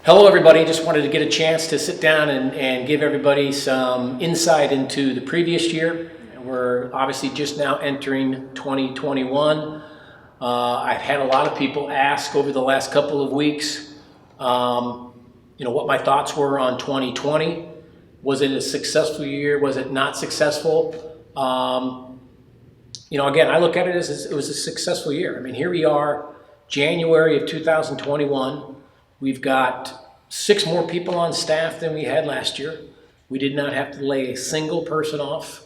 Hello everybody, just wanted to get a chance to sit down and give everybody some insight into the previous year. We're obviously just now entering 2021. I've had a lot of people ask over the last couple of weeks, what my thoughts were on 2020. Was it a successful year? Was it not successful? Again, I look at it as it was a successful year. I mean, here we are, January of 2021. We've got 6 more people on staff than we had last year. We did not have to lay a single person off.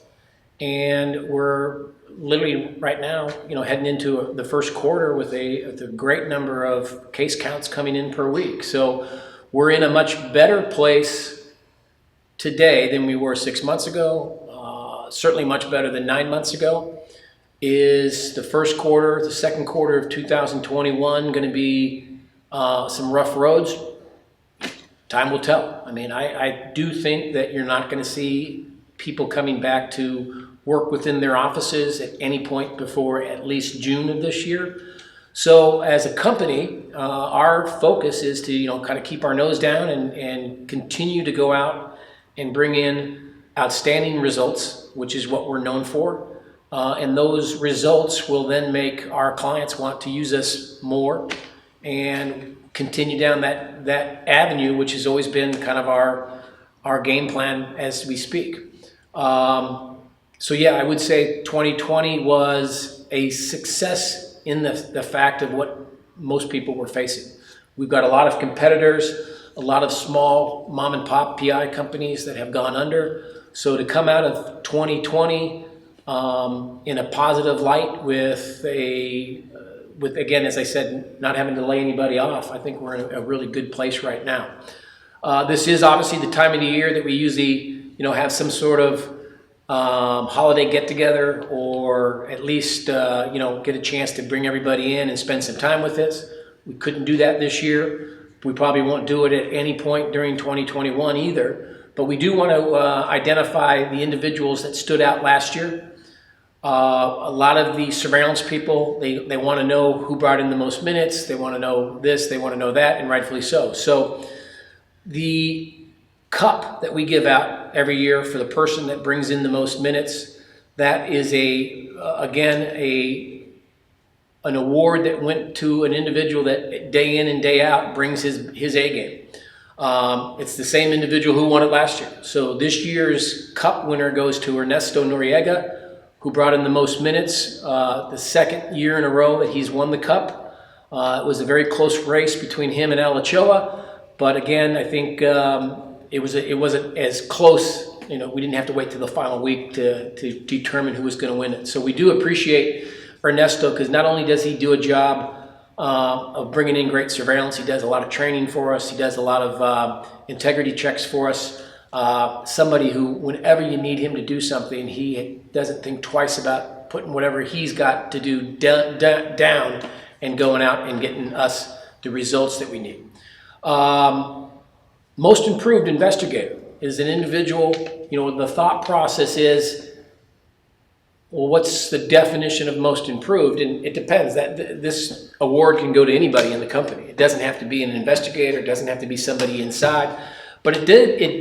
And we're literally right now, heading into the first quarter with a great number of case counts coming in per week. So we're in a much better place today than we were 6 months ago, certainly much better than 9 months ago. Is the first quarter, the second quarter of 2021 going to be some rough roads? Time will tell. I mean, I do think that you're not going to see people coming back to work within their offices at any point before at least June of this year. So as a company, our focus is to kind of keep our nose down and continue to go out and bring in outstanding results, which is what we're known for. And those results will then make our clients want to use us more and continue down that avenue, which has always been kind of our game plan as we speak. So yeah, I would say 2020 was a success in the fact of what most people were facing. We've got a lot of competitors, a lot of small mom and pop PI companies that have gone under. So to come out of 2020 in a positive light with again, as I said, not having to lay anybody off, I think we're in a really good place right now. This is obviously the time of the year that we usually, have some sort of holiday get-together, or at least, get a chance to bring everybody in and spend some time with us. We couldn't do that this year. We probably won't do it at any point during 2021 either. But we do want to identify the individuals that stood out last year. A lot of the surveillance people, they want to know who brought in the most minutes. They want to know this, they want to know that, and rightfully so. So the cup that we give out every year for the person that brings in the most minutes, that is an award that went to an individual that day in and day out brings his A game. It's the same individual who won it last year. So this year's cup winner goes to Ernesto Noriega, who brought in the most minutes, the second year in a row that he's won the cup. It was a very close race between him and Alachoa, but again, I think it wasn't as close. We didn't have to wait till the final week to determine who was going to win it. So we do appreciate Ernesto, because not only does he do a job of bringing in great surveillance, he does a lot of training for us, he does a lot of integrity checks for us. Somebody who, whenever you need him to do something, he doesn't think twice about putting whatever he's got to do down and going out and getting us the results that we need. Most improved investigator is an individual, the thought process is, well, what's the definition of most improved? And it depends. This award can go to anybody in the company. It doesn't have to be an investigator. It doesn't have to be somebody inside. But it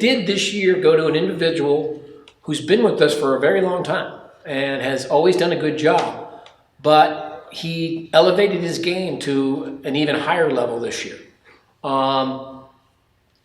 did this year go to an individual who's been with us for a very long time and has always done a good job, but he elevated his game to an even higher level this year.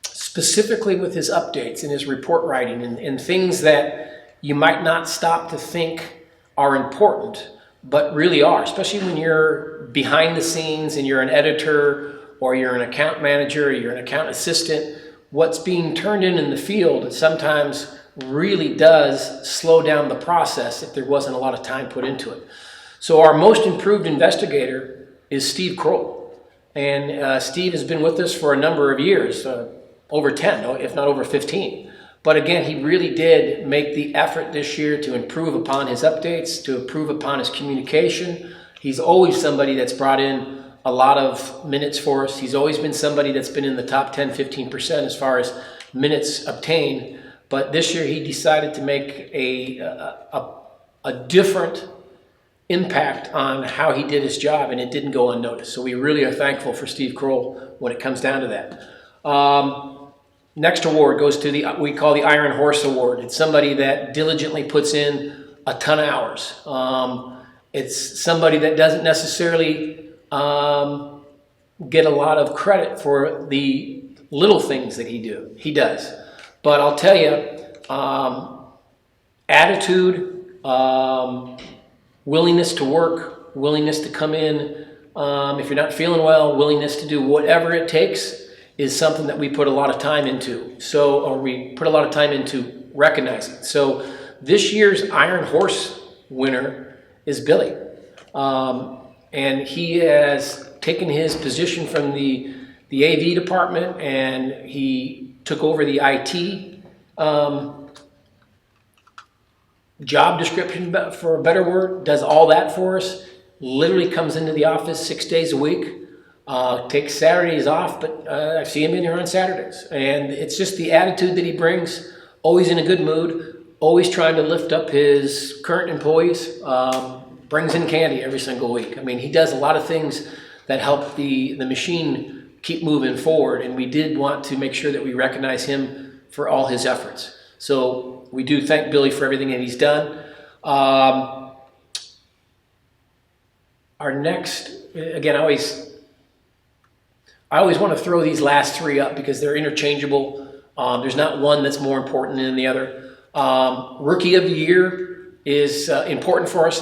Specifically with his updates and his report writing and things that you might not stop to think are important, but really are, especially when you're behind the scenes and you're an editor or you're an account manager or you're an account assistant. What's being turned in the field sometimes really does slow down the process if there wasn't a lot of time put into it. So our most improved investigator is Steve Carroll. And Steve has been with us for a number of years, over 10, if not over 15. But again, he really did make the effort this year to improve upon his updates, to improve upon his communication. He's always somebody that's brought in a lot of minutes for us. He's always been somebody that's been in the top 10, 15% as far as minutes obtained. But this year he decided to make a different impact on how he did his job, and it didn't go unnoticed. So we really are thankful for Steve Carroll when it comes down to that. Next award goes to we call the Iron Horse Award. It's somebody that diligently puts in a ton of hours. It's somebody that doesn't necessarily get a lot of credit for the little things that he does. But I'll tell you, attitude, willingness to work, willingness to come in, if you're not feeling well, willingness to do whatever it takes is something that we put a lot of time into. Or we put a lot of time into recognizing. So this year's Iron Horse winner is Billy. And he has taken his position from the AV department, and he took over the IT job description, for a better word, does all that for us, literally comes into the office 6 days a week, takes Saturdays off, but I see him in here on Saturdays. And it's just the attitude that he brings, always in a good mood, always trying to lift up his current employees, brings in candy every single week. I mean, he does a lot of things that help the machine keep moving forward, and we did want to make sure that we recognize him for all his efforts. So we do thank Billy for everything that he's done. Our next, again, I always want to throw these last three up because they're interchangeable. There's not one that's more important than the other. Rookie of the Year is important for us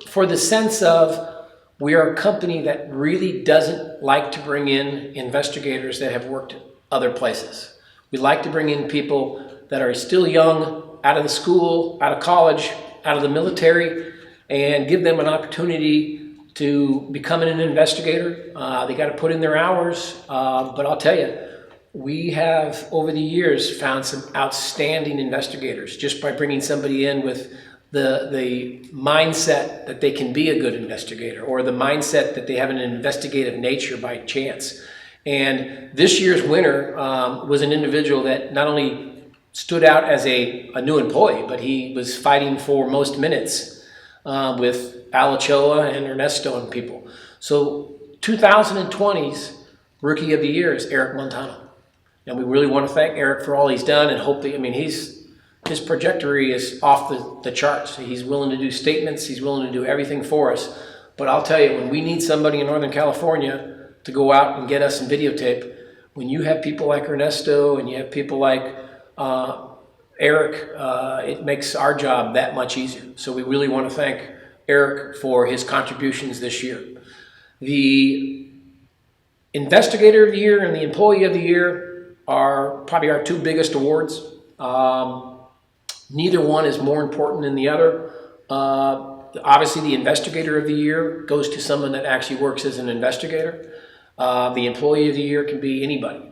for the sense of we are a company that really doesn't like to bring in investigators that have worked other places. We like to bring in people that are still young, out of the school, out of college, out of the military, and give them an opportunity to become an investigator. They got to put in their hours, but I'll tell you, we have over the years found some outstanding investigators just by bringing somebody in with the mindset that they can be a good investigator, or the mindset that they have an investigative nature by chance. And this year's winner was an individual that not only stood out as a new employee, but he was fighting for most minutes with Alachoa and Ernesto and people. So 2020's Rookie of the Year is Eric Montano. And we really want to thank Eric for all he's done, and hope that, I mean, his trajectory is off the charts. He's willing to do statements. He's willing to do everything for us. But I'll tell you, when we need somebody in Northern California to go out and get us some videotape, when you have people like Ernesto and you have people like Eric, it makes our job that much easier. So we really want to thank Eric for his contributions this year. The Investigator of the Year and the Employee of the Year are probably our two biggest awards. Neither one is more important than the other. Obviously, the Investigator of the Year goes to someone that actually works as an investigator. The Employee of the Year can be anybody.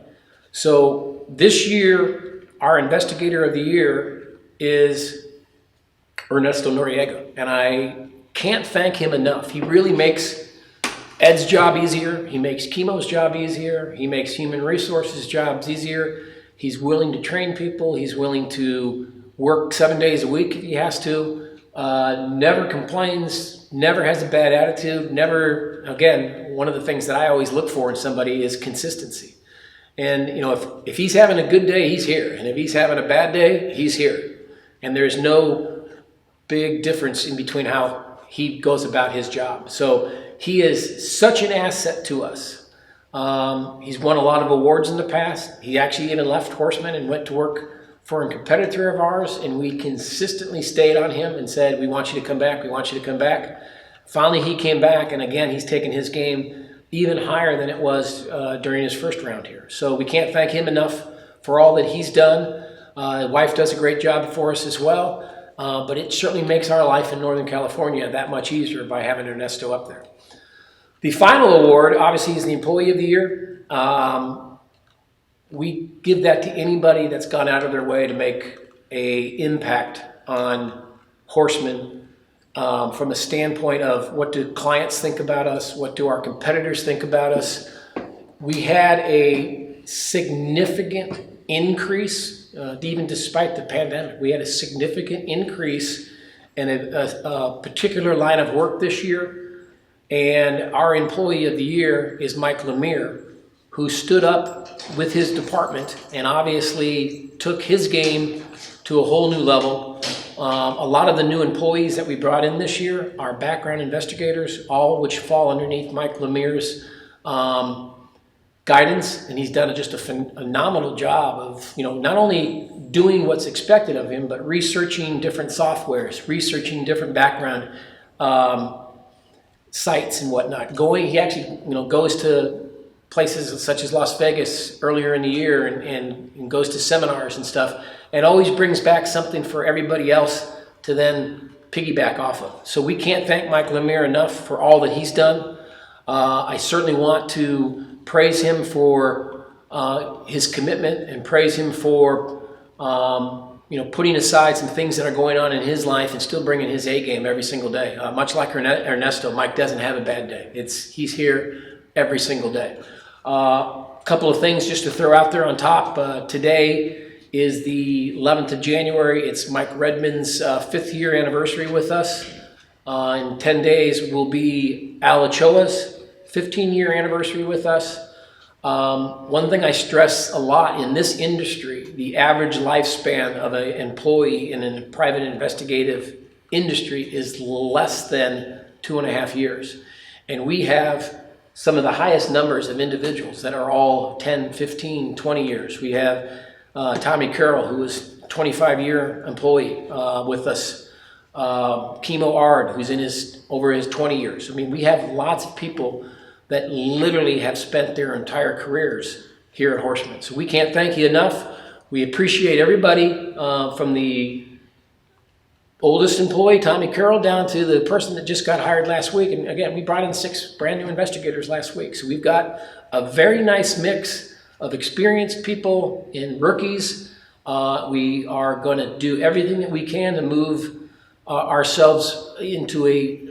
So this year, our Investigator of the Year is Ernesto Noriega, and I can't thank him enough. He really makes Ed's job easier. He makes Chemo's job easier. He makes human resources jobs easier. He's willing to train people. He's willing to work 7 days a week if he has to. Never complains, never has a bad attitude, never, again, one of the things that I always look for in somebody is consistency. And, you know, if he's having a good day, he's here. And if he's having a bad day, he's here. And there's no big difference in between how he goes about his job. So he is such an asset to us. He's won a lot of awards in the past. He actually even left Horsemen and went to work for a competitor of ours, and we consistently stayed on him and said, we want you to come back, we want you to come back. Finally, he came back, and again, he's taken his game even higher than it was during his first round here. So we can't thank him enough for all that he's done. His wife does a great job for us as well, but it certainly makes our life in Northern California that much easier by having Ernesto up there. The final award, obviously, is the Employee of the Year. We give that to anybody that's gone out of their way to make an impact on Horsemen from a standpoint of what do clients think about us, what do our competitors think about us. We had a significant increase, even despite the pandemic. We had a significant increase in a particular line of work this year. And our Employee of the Year is Mike Lemire, who stood up with his department and obviously took his game to a whole new level. A lot of the new employees that we brought in this year are background investigators, all which fall underneath Mike Lemire's guidance, and he's done just a phenomenal job of, not only doing what's expected of him, but researching different softwares, researching different background sites and whatnot. He actually, goes to places such as Las Vegas earlier in the year and goes to seminars and stuff, and always brings back something for everybody else to then piggyback off of. So we can't thank Mike Lemire enough for all that he's done. I certainly want to praise him for his commitment and praise him for putting aside some things that are going on in his life and still bringing his A game every single day. Much like Ernesto, Mike doesn't have a bad day. He's here every single day. A couple of things just to throw out there on top. Today is the 11th of January. It's Mike Redmond's 5th year anniversary with us. In 10 days will be Al Ochoa's 15-year anniversary with us. One thing I stress a lot in this industry, the average lifespan of an employee in a private investigative industry is less than 2.5 years. And we have some of the highest numbers of individuals that are all 10, 15, 20 years. We have Tommy Carroll, who is a 25-year employee with us. Chemo Ard, who's over his 20 years. I mean, we have lots of people that literally have spent their entire careers here at Horsemen. So we can't thank you enough. We appreciate everybody from the oldest employee, Tommy Carroll, down to the person that just got hired last week. And again, we brought in 6 brand new investigators last week. So we've got a very nice mix of experienced people and rookies. We are going to do everything that we can to move ourselves into a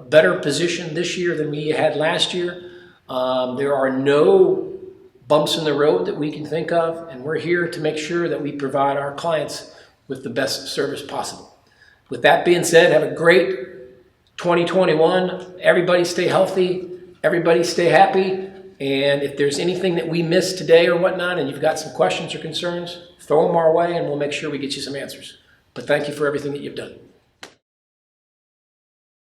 better position this year than we had last year. There are no bumps in the road that we can think of, and we're here to make sure that we provide our clients with the best service possible. With that being said, have a great 2021. Everybody stay healthy. Everybody stay happy. And if there's anything that we missed today or whatnot, and you've got some questions or concerns, throw them our way and we'll make sure we get you some answers. But thank you for everything that you've done.